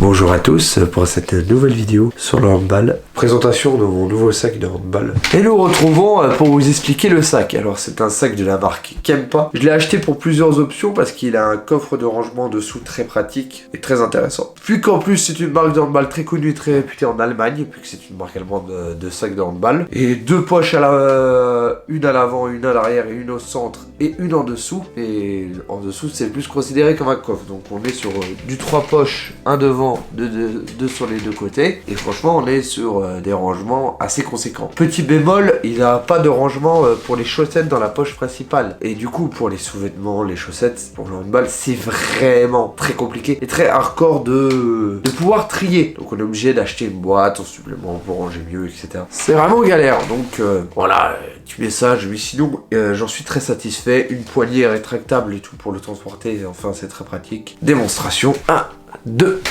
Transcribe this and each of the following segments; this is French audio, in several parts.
Bonjour à tous pour cette nouvelle vidéo sur le handball. Présentation de mon nouveau sac de handball. Et nous retrouvons pour vous expliquer le sac. Alors c'est un sac de la marque Kempa. Je l'ai acheté pour plusieurs options parce qu'il a un coffre de rangement dessous très pratique et très intéressant. Puis qu'en plus c'est une marque de handball très connue et très réputée en Allemagne, puis que c'est une marque allemande de sac de handball. Et deux poches, une à l'avant, une à l'arrière et une au centre et une en dessous. Et en dessous c'est plus considéré comme un coffre. Donc on est sur du 3 poches, un devant, deux sur les deux côtés, et franchement on est sur des rangements assez conséquents. Petit bémol, il n'a pas de rangement pour les chaussettes dans la poche principale, et du coup pour les sous-vêtements, les chaussettes, pour le handball c'est vraiment très compliqué et très hardcore de pouvoir trier. Donc on est obligé d'acheter une boîte en supplément pour ranger mieux, etc. C'est vraiment galère, donc voilà, tu mets ça, je lui sinon j'en suis très satisfait. Une poignée rétractable et tout pour le transporter, et enfin c'est très pratique. Démonstration 1, 2,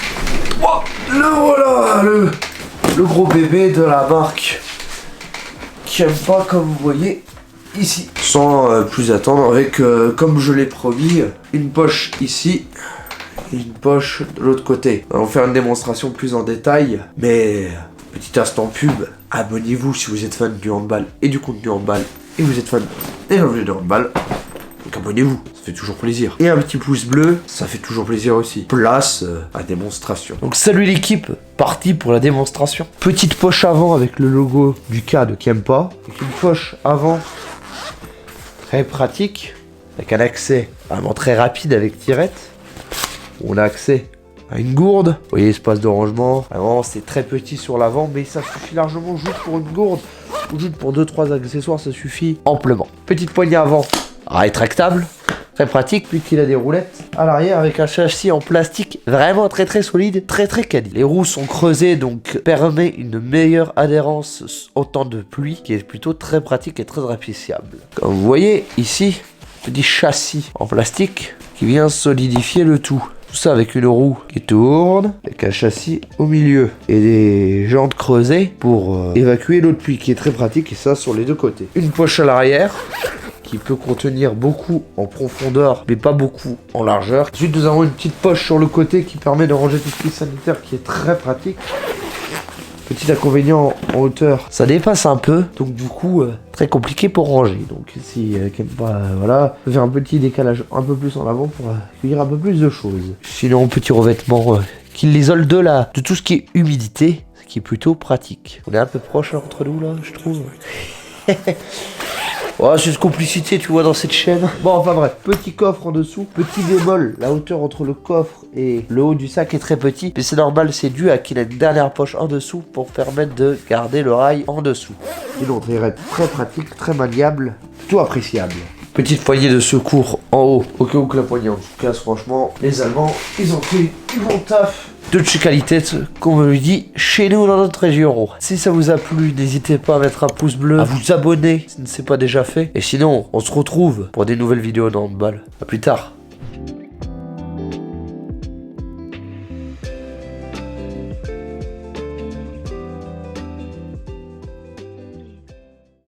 3, voilà le gros bébé de la marque Kempa, comme vous voyez ici. Sans plus attendre, avec comme je l'ai promis, une poche ici et une poche de l'autre côté. On va faire une démonstration plus en détail, mais petit instant pub, abonnez-vous si vous êtes fan du handball et du contenu handball, et vous êtes fan des revues de handball. Donc abonnez-vous, ça fait toujours plaisir. Et un petit pouce bleu, ça fait toujours plaisir aussi. Place à démonstration. Donc salut l'équipe, parti pour la démonstration. Petite poche avant avec le logo du K de Kempa. Avec une poche avant très pratique, avec un accès vraiment très rapide avec tirette. On a accès à une gourde. Vous voyez l'espace de rangement. Vraiment c'est très petit sur l'avant, mais ça suffit largement juste pour une gourde. Ou juste pour 2-3 accessoires, ça suffit amplement. Petite poignée avant rétractable, très pratique puisqu'il a des roulettes à l'arrière avec un châssis en plastique vraiment très solide, très quali. Les roues sont creusées, donc permet une meilleure adhérence au temps de pluie, qui est plutôt très pratique et très appréciable. Comme vous voyez ici, petit châssis en plastique qui vient solidifier le tout. Tout ça avec une roue qui tourne, avec un châssis au milieu et des jantes creusées pour évacuer l'eau de pluie, qui est très pratique, et ça sur les deux côtés. Une poche à l'arrière qui peut contenir beaucoup en profondeur mais pas beaucoup en largeur. Ensuite nous avons une petite poche sur le côté qui permet de ranger tout ce qui est sanitaire, qui est très pratique. Petit inconvénient en hauteur, ça dépasse un peu, donc du coup très compliqué pour ranger. Donc si voilà, on peut faire un petit décalage un peu plus en avant pour accueillir un peu plus de choses. Sinon petit revêtement qui l'isole de tout ce qui est humidité, ce qui est plutôt pratique. On est un peu proche entre nous là, je trouve. Oh, c'est une complicité, tu vois, dans cette chaîne. Bon, enfin bref, petit coffre en dessous. Petit bémol, la hauteur entre le coffre et le haut du sac est très petit. Mais c'est normal, c'est dû à qu'il a une dernière poche en dessous pour permettre de garder le rail en dessous. Sinon, très pratique, très maniable, tout appréciable. Petite poignée de secours en haut, au cas où que la poignée en dessous casse. Franchement, les Allemands, ils ont fait du bon taf. De chez qualité, comme on le dit, chez nous dans notre région. Si ça vous a plu, n'hésitez pas à mettre un pouce bleu, à vous abonner si ce n'est pas déjà fait. Et sinon, on se retrouve pour des nouvelles vidéos de handball. A plus tard.